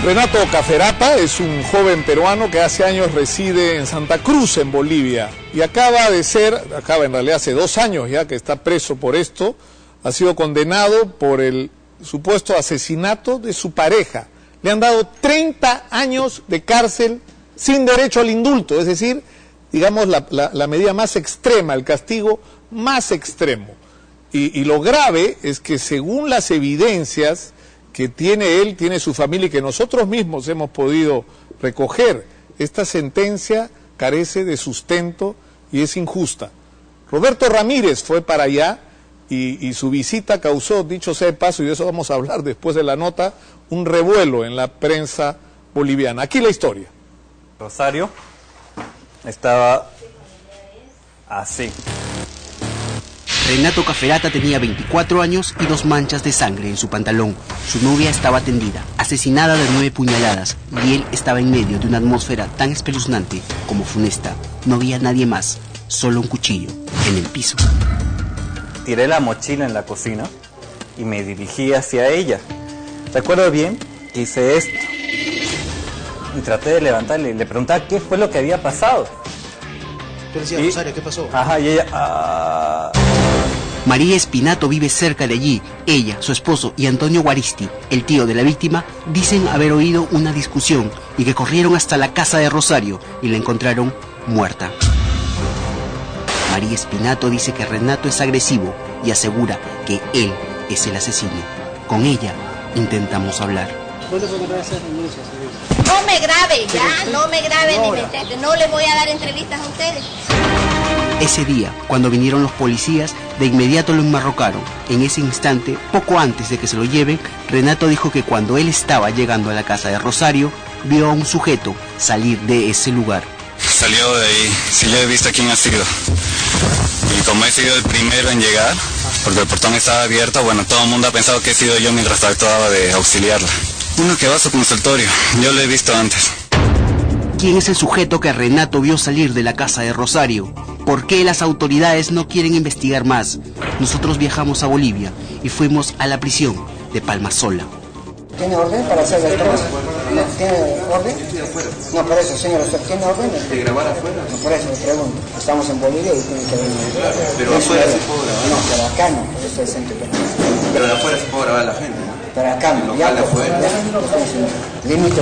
Renato Caferata es un joven peruano que hace años reside en Santa Cruz, en Bolivia, y acaba en realidad hace 2 años ya que está preso por esto. Ha sido condenado por el supuesto asesinato de su pareja. Le han dado 30 años de cárcel sin derecho al indulto, es decir, digamos la medida más extrema, el castigo más extremo. Y lo grave es que según las evidencias que tiene él, tiene su familia y que nosotros mismos hemos podido recoger, esta sentencia carece de sustento y es injusta. Roberto Ramírez fue para allá y su visita causó, dicho sea de paso, y de eso vamos a hablar después de la nota, un revuelo en la prensa boliviana. Aquí la historia. Rosario estaba así. Renato Caferata tenía 24 años y 2 manchas de sangre en su pantalón. Su novia estaba tendida, asesinada de 9 puñaladas, y él estaba en medio de una atmósfera tan espeluznante como funesta. No había nadie más, solo un cuchillo en el piso. Tiré la mochila en la cocina y me dirigí hacia ella. Recuerdo bien que hice esto. Y traté de levantarle y le preguntaba qué fue lo que había pasado. ¿Qué decía Rosario? ¿Qué pasó? Ajá, y ella... María Espinato vive cerca de allí. Ella, su esposo y Antonio Guaristi, el tío de la víctima, dicen haber oído una discusión y que corrieron hasta la casa de Rosario y la encontraron muerta. María Espinato dice que Renato es agresivo y asegura que él es el asesino. Con ella intentamos hablar. ¿Dónde fue que va a hacer denuncias? No me grabe, ya, no me grabe ni me intente. No le voy a dar entrevistas a ustedes. Ese día, cuando vinieron los policías, de inmediato lo enmarrocaron. En ese instante, poco antes de que se lo lleven, Renato dijo que cuando él estaba llegando a la casa de Rosario, vio a un sujeto salir de ese lugar. Salió de ahí, sí, yo he visto quién ha sido. Y como he sido el primero en llegar, porque el portón estaba abierto, bueno, todo el mundo ha pensado que he sido yo mientras trataba de auxiliarla. Uno que va a su consultorio, yo lo he visto antes. ¿Quién es el sujeto que Renato vio salir de la casa de Rosario? ¿Por qué las autoridades no quieren investigar más? Nosotros viajamos a Bolivia y fuimos a la prisión de Palmasola. ¿Tiene orden para hacer las tomas? ¿Tiene orden? No, por eso, señor, ¿usted tiene orden? ¿De grabar afuera? No, por eso le pregunto. Estamos en Bolivia y tiene que venir. Pero afuera sí puedo grabar. No, pero acá no, esto es centro penal. Pero de afuera sí puedo grabar a la gente, ¿no? Pero acá no, Local ya, de afuera. Límite.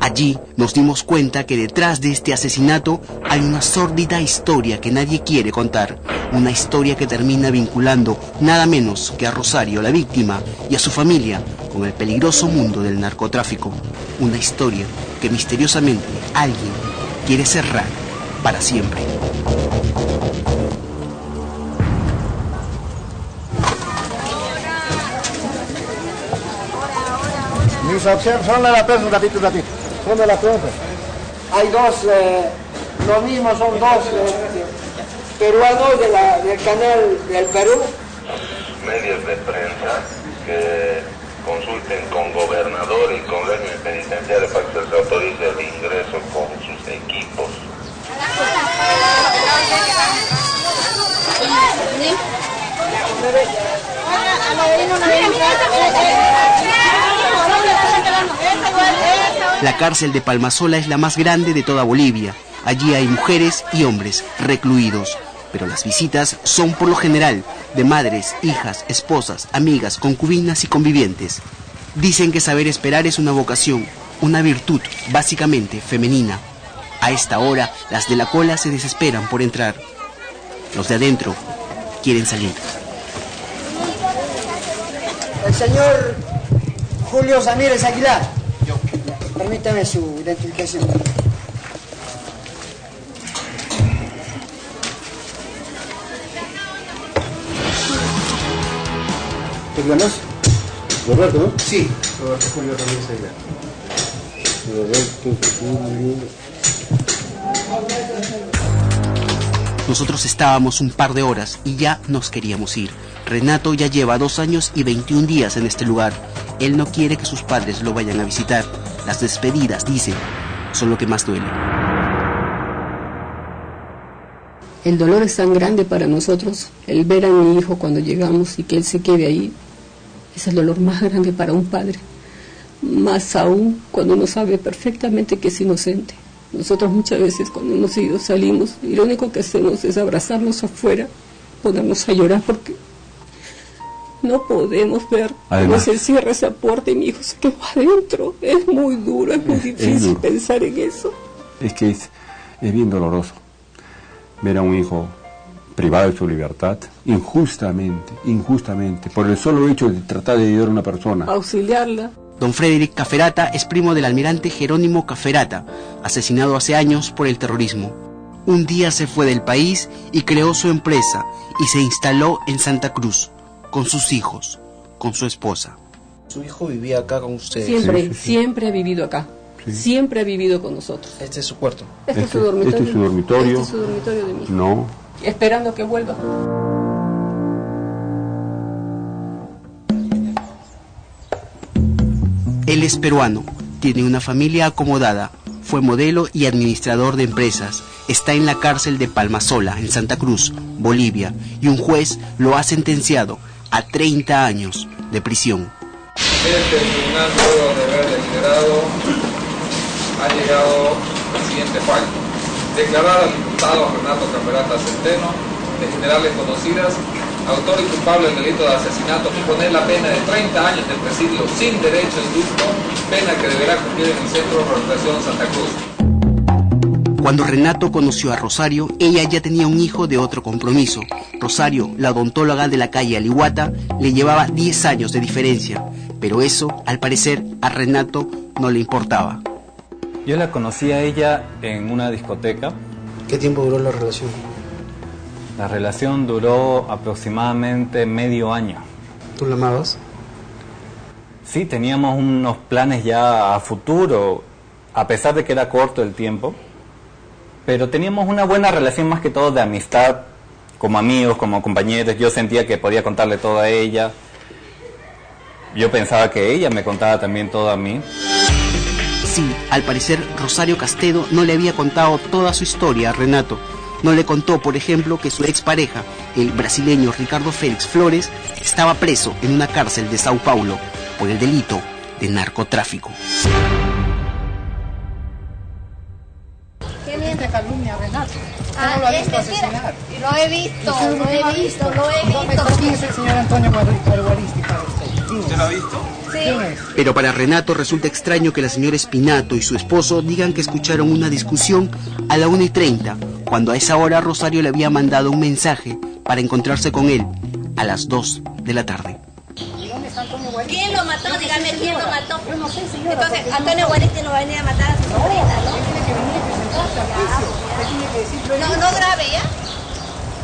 Allí nos dimos cuenta que detrás de este asesinato hay una sórdida historia que nadie quiere contar. Una historia que termina vinculando nada menos que a Rosario, la víctima, y a su familia con el peligroso mundo del narcotráfico. Una historia que misteriosamente alguien quiere cerrar para siempre. Mis opciones son de la prensa, un ratito. Son de la prensa. Hay dos, lo mismo son dos peruanos del canal del Perú. Medios de prensa que consulten con gobernador y con régimen penitenciario para que se autorice el ingreso con sus equipos. La cárcel de Palmasola es la más grande de toda Bolivia. Allí hay mujeres y hombres recluidos. Pero las visitas son por lo general de madres, hijas, esposas, amigas, concubinas y convivientes. Dicen que saber esperar es una vocación, una virtud básicamente femenina. A esta hora, las de la cola se desesperan por entrar. Los de adentro quieren salir. El señor Julio Samírez Aguilar. Permítame su identificación. ¿Te conoces? Roberto, ¿no? Sí. Roberto Julio Ramírez Aguilar. Roberto Julio. Nosotros estábamos un par de horas y ya nos queríamos ir. Renato ya lleva 2 años y 21 días en este lugar. Él no quiere que sus padres lo vayan a visitar. Las despedidas, dice, son lo que más duele. El dolor es tan grande para nosotros, el ver a mi hijo cuando llegamos y que él se quede ahí, Es el dolor más grande para un padre, más aún cuando uno sabe perfectamente que es inocente. Nosotros muchas veces cuando hemos ido salimos y lo único que hacemos es abrazarnos afuera, ponernos a llorar porque no podemos ver cómo se cierra esa puerta y mi hijo se quedó adentro. Es muy duro, es muy difícil pensar en eso. Es que es bien doloroso ver a un hijo privado de su libertad, injustamente, por el solo hecho de tratar de ayudar a una persona. Auxiliarla. Don Frederick Cafferata es primo del almirante Jerónimo Cafferata, asesinado hace años por el terrorismo. Un día se fue del país y creó su empresa y se instaló en Santa Cruz, con sus hijos, con su esposa. ¿Su hijo vivía acá con ustedes? Siempre ha vivido acá. Sí. Siempre ha vivido con nosotros. ¿Este es su cuarto? Este es su dormitorio. Este es su dormitorio. Este es su dormitorio de mi hijo. No. Esperando que vuelva. Él es peruano, tiene una familia acomodada, fue modelo y administrador de empresas, está en la cárcel de Palmasola, en Santa Cruz, Bolivia, y un juez lo ha sentenciado a 30 años de prisión. Desde el tribunal, luego de haber deliberado, ha llegado al siguiente fallo: declarar al diputado Renato Cafferata Centeno, de generales conocidas, autor y culpable del delito de asesinato, y poner la pena de 30 años de presidio sin derecho a indulto, pena que deberá cumplir en el Centro de Rehabilitación Santa Cruz. Cuando Renato conoció a Rosario, ella ya tenía un hijo de otro compromiso. Rosario, la odontóloga de la calle Alihuata, le llevaba 10 años de diferencia, pero eso, al parecer, a Renato no le importaba. Yo la conocí a ella en una discoteca. ¿Qué tiempo duró la relación? La relación duró aproximadamente medio año. ¿Tú la amabas? Sí, teníamos unos planes ya a futuro, a pesar de que era corto el tiempo, pero teníamos una buena relación más que todo de amistad, como amigos, como compañeros. Yo sentía que podía contarle todo a ella. Yo pensaba que ella me contaba también todo a mí. Sí, al parecer Rosario Castedo no le había contado toda su historia a Renato. No le contó, por ejemplo, que su expareja, el brasileño Ricardo Félix Flores, estaba preso en una cárcel de Sao Paulo por el delito de narcotráfico. ¿Qué viene? Te calumnia, Renato. Ah, no lo ha visto asesinar. Lo he visto. ¿Quién es el señor Antonio Guaristi para usted? ¿Usted lo ha visto? Sí. Pero para Renato resulta extraño que la señora Espinato y su esposo digan que escucharon una discusión a la 1:30, cuando a esa hora Rosario le había mandado un mensaje para encontrarse con él a las 2 de la tarde. ¿Quién lo mató? Dígame, ¿quién lo mató? Yo no sé, señora. Entonces, Antonio Guaristi no va a venir a matar a su sobrina, ¿no? No grabe, ¿ya?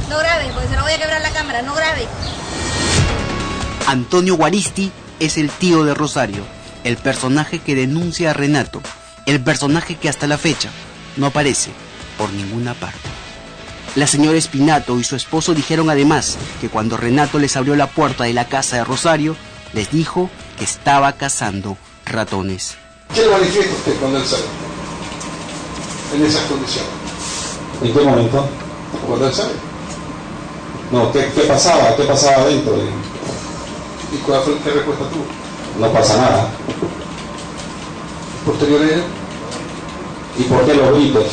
No grabe, porque se lo voy a quebrar la cámara, no grabe. Antonio Guaristi es el tío de Rosario, el personaje que denuncia a Renato, el personaje que hasta la fecha no aparece por ninguna parte. La señora Espinato y su esposo dijeron además que cuando Renato les abrió la puerta de la casa de Rosario, les dijo que estaba cazando ratones. ¿Qué le manifiesta usted cuando él sale? En esas condiciones. ¿En qué momento? Cuando él sale. No, ¿qué pasaba? ¿Qué pasaba adentro? ¿Y qué respuesta tuvo? No pasa nada. ¿Posterior a ella? ¿Y por qué los gritos?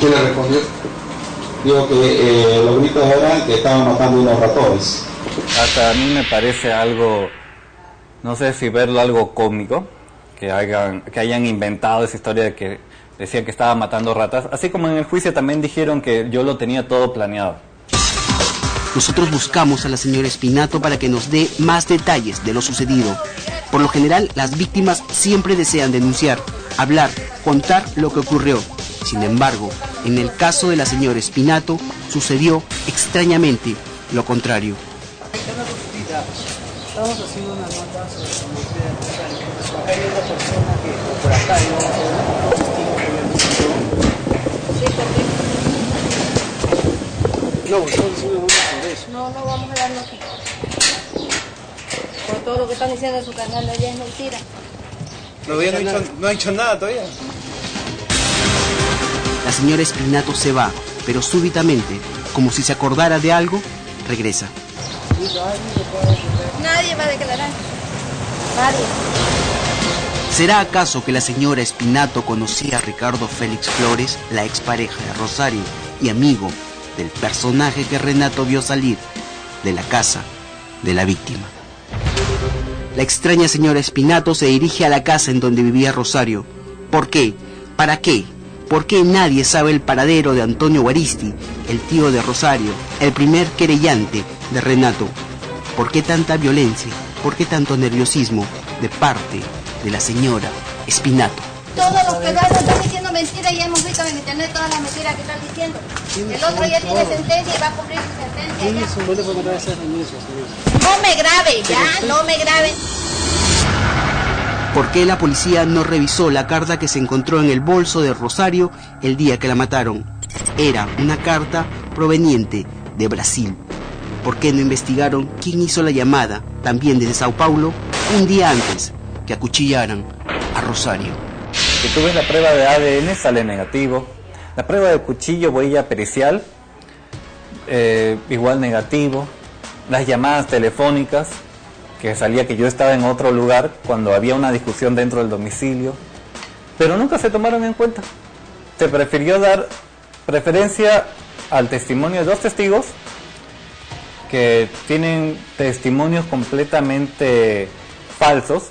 ¿Qué le respondió? Digo que los gritos eran que estaban matando unos ratones. Hasta a mí me parece algo, no sé si verlo algo cómico, que hayan inventado esa historia de que decían que estaba matando ratas, así como en el juicio también dijeron que yo lo tenía todo planeado. Nosotros buscamos a la señora Espinato para que nos dé más detalles de lo sucedido. Por lo general, las víctimas siempre desean denunciar, hablar, contar lo que ocurrió. Sin embargo, en el caso de la señora Espinato, sucedió extrañamente lo contrario. Estamos haciendo una nota sobre la muerte de Rosario, porque acá hay otra persona que, por acá hay un testigo que había visto. Sí, perfecto. No, estamos diciendo mucho sobre eso. No vamos a dar noticias. Por todo lo que están diciendo en su canal, ya es mentira. No ha hecho nada todavía. La señora Espinato se va, pero súbitamente, como si se acordara de algo, regresa. Nadie va a declarar. Nadie. ¿Será acaso que la señora Espinato conocía a Ricardo Félix Flores, la expareja de Rosario y amigo del personaje que Renato vio salir de la casa de la víctima? La extraña señora Espinato se dirige a la casa en donde vivía Rosario. ¿Por qué? ¿Para qué? ¿Por qué nadie sabe el paradero de Antonio Guaristi, el tío de Rosario, el primer querellante de Renato? ¿Por qué tanta violencia? ¿Por qué tanto nerviosismo de parte de la señora Espinato? Todos los peruanos están diciendo mentiras y ya hemos visto en internet todas las mentiras que están diciendo. El otro ya tiene sentencia y va a cumplir su sentencia. No me grabe, ya, no me grabe. ¿Por qué la policía no revisó la carta que se encontró en el bolso de Rosario el día que la mataron? Era una carta proveniente de Brasil. ¿Por qué no investigaron quién hizo la llamada, también desde Sao Paulo, un día antes que acuchillaran a Rosario? Si tú ves la prueba de ADN, sale negativo. La prueba de cuchillo, huella pericial, igual negativo. Las llamadas telefónicas, que salía que yo estaba en otro lugar cuando había una discusión dentro del domicilio, pero nunca se tomaron en cuenta. Se prefirió dar preferencia al testimonio de dos testigos que tienen testimonios completamente falsos.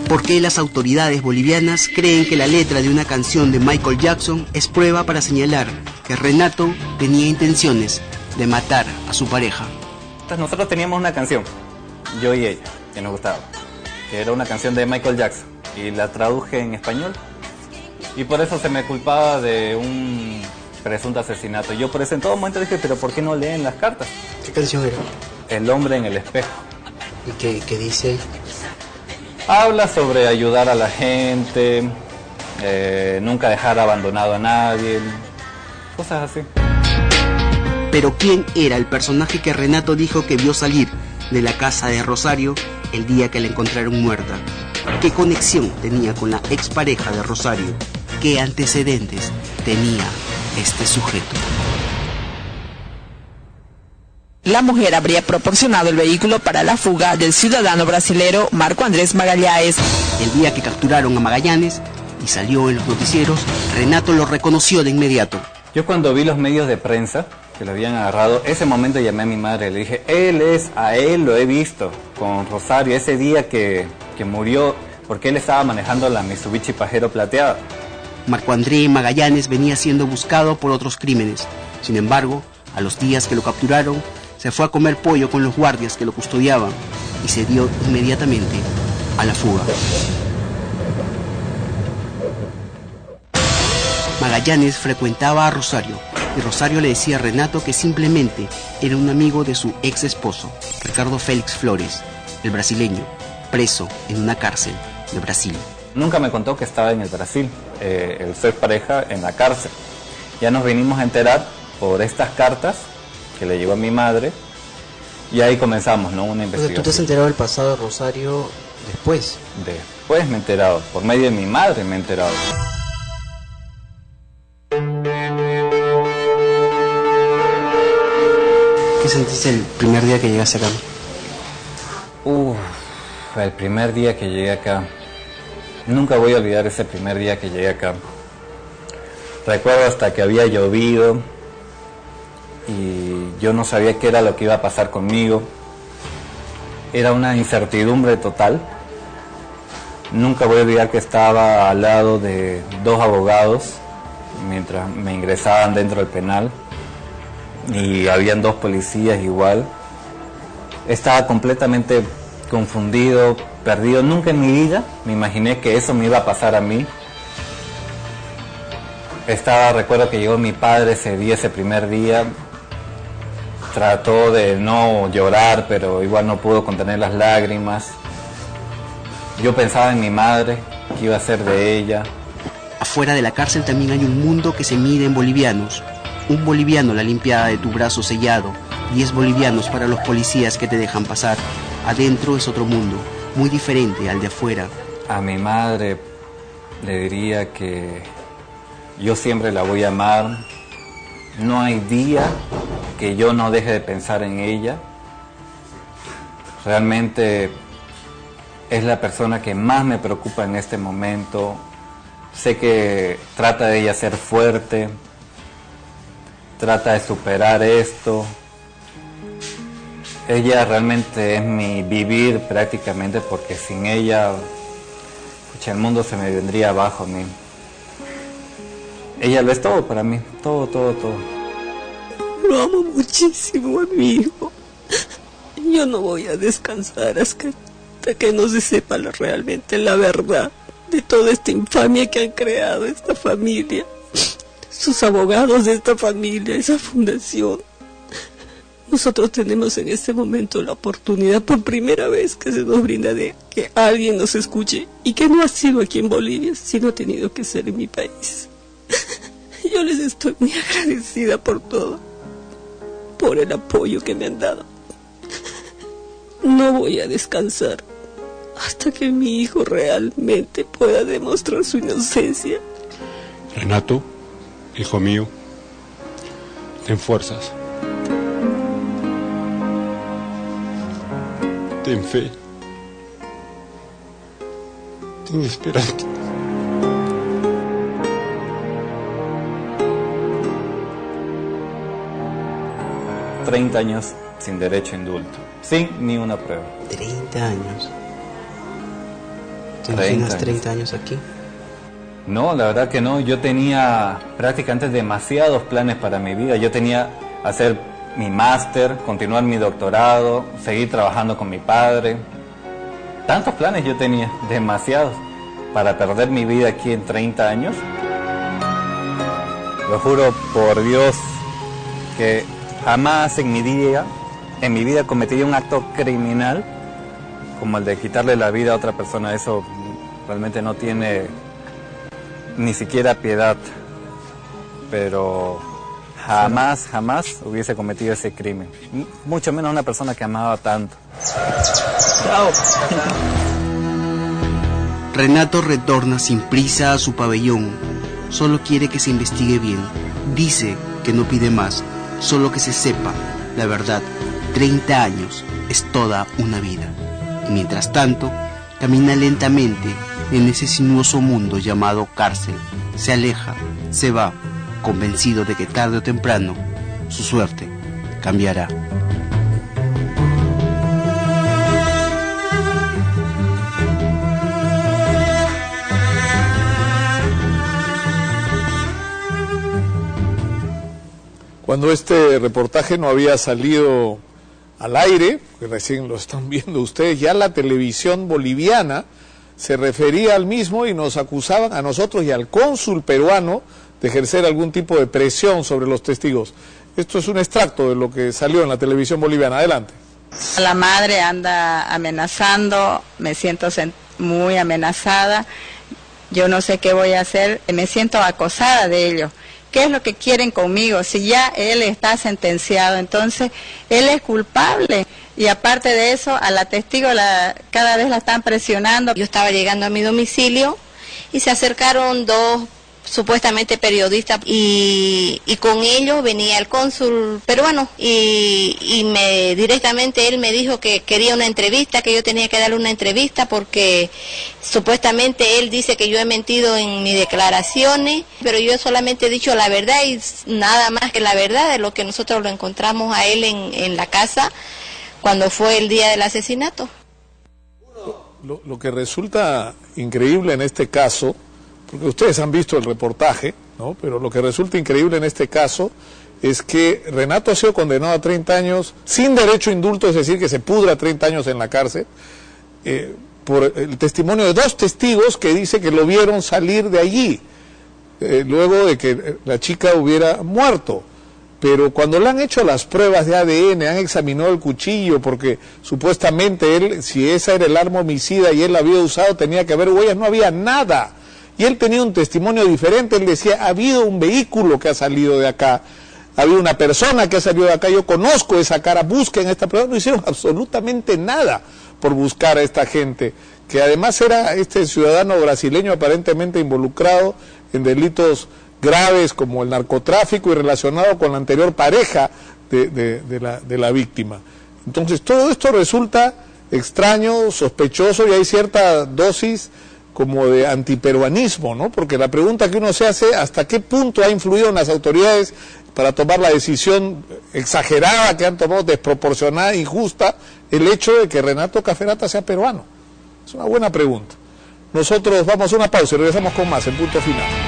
¿Por qué las autoridades bolivianas creen que la letra de una canción de Michael Jackson es prueba para señalar que Renato tenía intenciones de matar a su pareja? Nosotros teníamos una canción, yo y ella, que nos gustaba, que era una canción de Michael Jackson, y la traduje en español, y por eso se me culpaba de un presunto asesinato. Yo por eso en todo momento dije, pero ¿por qué no leen las cartas? ¿Qué canción era? El hombre en el espejo. ¿Y qué dice? Habla sobre ayudar a la gente, nunca dejar abandonado a nadie, cosas así. Pero ¿quién era el personaje que Renato dijo que vio salir de la casa de Rosario el día que la encontraron muerta? ¿Qué conexión tenía con la expareja de Rosario? ¿Qué antecedentes tenía este sujeto? La mujer habría proporcionado el vehículo para la fuga del ciudadano brasilero Marco Andrés Magalhães. El día que capturaron a Magallanes y salió en los noticieros, Renato lo reconoció de inmediato. Yo cuando vi los medios de prensa que lo habían agarrado, ese momento llamé a mi madre, le dije, a él lo he visto con Rosario ese día que murió, porque él estaba manejando la Mitsubishi Pajero plateada. Marco Andrés Magallanes venía siendo buscado por otros crímenes. Sin embargo, a los días que lo capturaron, se fue a comer pollo con los guardias que lo custodiaban y se dio inmediatamente a la fuga. Magallanes frecuentaba a Rosario y Rosario le decía a Renato que simplemente era un amigo de su ex esposo, Ricardo Félix Flores, el brasileño, preso en una cárcel de Brasil. Nunca me contó que estaba en el Brasil, el ser pareja en la cárcel. Ya nos vinimos a enterar por estas cartas que le llegó a mi madre, y ahí comenzamos, ¿no? Una investigación. ¿Tú te has enterado del pasado de Rosario después? Después me he enterado, por medio de mi madre me he enterado. ¿Qué sentiste el primer día que llegaste acá? El primer día que llegué acá, nunca voy a olvidar ese primer día que llegué acá. Recuerdo hasta que había llovido y yo no sabía qué era lo que iba a pasar conmigo. Era una incertidumbre total. Nunca voy a olvidar que estaba al lado de dos abogados mientras me ingresaban dentro del penal, y habían dos policías igual. Estaba completamente confundido, perdido. Nunca en mi vida me imaginé que eso me iba a pasar a mí. Recuerdo que llegó mi padre ese día, ese primer día. Trató de no llorar, pero igual no pudo contener las lágrimas. Yo pensaba en mi madre, qué iba a ser de ella. Afuera de la cárcel también hay un mundo que se mide en bolivianos. Un boliviano la limpiada de tu brazo sellado, 10 bolivianos para los policías que te dejan pasar. Adentro es otro mundo, muy diferente al de afuera. A mi madre le diría que yo siempre la voy a amar No hay día que yo no deje de pensar en ella. Realmente es la persona que más me preocupa en este momento. Sé que trata de ella ser fuerte, trata de superar esto. Ella realmente es mi vivir prácticamente, porque sin ella, pucha, el mundo se me vendría abajo a mí. Ella lo es todo para mí, todo, todo, todo. Lo amo muchísimo a mi hijo. Yo no voy a descansar hasta que no se sepa realmente la verdad de toda esta infamia que han creado esta familia, sus abogados de esta familia, esa fundación. Nosotros tenemos en este momento la oportunidad, por primera vez, que se nos brinda de que alguien nos escuche, y que no ha sido aquí en Bolivia, sino ha tenido que ser en mi país. Yo les estoy muy agradecida por todo, por el apoyo que me han dado. No voy a descansar hasta que mi hijo realmente pueda demostrar su inocencia. Renato, hijo mío, ten fuerzas. Ten fe. Ten esperanza. ...30 años sin derecho a indulto, sin ni una prueba. 30 años. ¿Te imaginas 30 años aquí? No, la verdad que no. Yo tenía prácticamente demasiados planes para mi vida. Yo tenía hacer mi máster, continuar mi doctorado, seguir trabajando con mi padre. Tantos planes yo tenía, demasiados, para perder mi vida aquí en 30 años. Lo juro por Dios que jamás en mi vida cometería un acto criminal como el de quitarle la vida a otra persona. Eso realmente no tiene ni siquiera piedad. Pero jamás hubiese cometido ese crimen. Mucho menos una persona que amaba tanto. Chao. Renato retorna sin prisa a su pabellón. Solo quiere que se investigue bien. Dice que no pide más, solo que se sepa la verdad. 30 años es toda una vida. Y mientras tanto, camina lentamente en ese sinuoso mundo llamado cárcel. Se aleja, se va, convencido de que tarde o temprano su suerte cambiará. Cuando este reportaje no había salido al aire, que recién lo están viendo ustedes, ya la televisión boliviana se refería al mismo y nos acusaban a nosotros y al cónsul peruano de ejercer algún tipo de presión sobre los testigos. Esto es un extracto de lo que salió en la televisión boliviana. Adelante. La madre anda amenazando, me siento muy amenazada, yo no sé qué voy a hacer, me siento acosada de ellos. ¿Qué es lo que quieren conmigo? Si ya él está sentenciado, entonces él es culpable. Y aparte de eso, a la testigo cada vez la están presionando. Yo estaba llegando a mi domicilio y se acercaron dos supuestamente periodistas y con ellos venía el cónsul peruano y directamente él me dijo que quería una entrevista, que yo tenía que darle una entrevista porque supuestamente él dice que yo he mentido en mis declaraciones, pero yo solamente he dicho la verdad y nada más que la verdad de lo que nosotros lo encontramos a él en la casa cuando fue el día del asesinato. Lo que resulta increíble en este caso, porque ustedes han visto el reportaje, ¿no? Pero lo que resulta increíble en este caso es que Renato ha sido condenado a 30 años sin derecho a indulto, es decir, que se pudra 30 años en la cárcel, por el testimonio de dos testigos que dice que lo vieron salir de allí, luego de que la chica hubiera muerto. Pero cuando le han hecho las pruebas de ADN, han examinado el cuchillo, porque supuestamente él, si esa era el arma homicida y él la había usado, tenía que haber huellas, no había nada. Y él tenía un testimonio diferente, él decía, ha habido un vehículo que ha salido de acá, ha habido una persona que ha salido de acá, yo conozco esa cara, busquen esta prueba. No hicieron absolutamente nada por buscar a esta gente, que además era este ciudadano brasileño aparentemente involucrado en delitos graves como el narcotráfico y relacionado con la anterior pareja de la víctima. Entonces todo esto resulta extraño, sospechoso, y hay cierta dosis como de antiperuanismo, ¿no? Porque la pregunta que uno se hace, ¿hasta qué punto ha influido en las autoridades para tomar la decisión exagerada que han tomado, desproporcionada, injusta, el hecho de que Renato Caferata sea peruano? Es una buena pregunta. Nosotros vamos a una pausa y regresamos con más en Punto Final.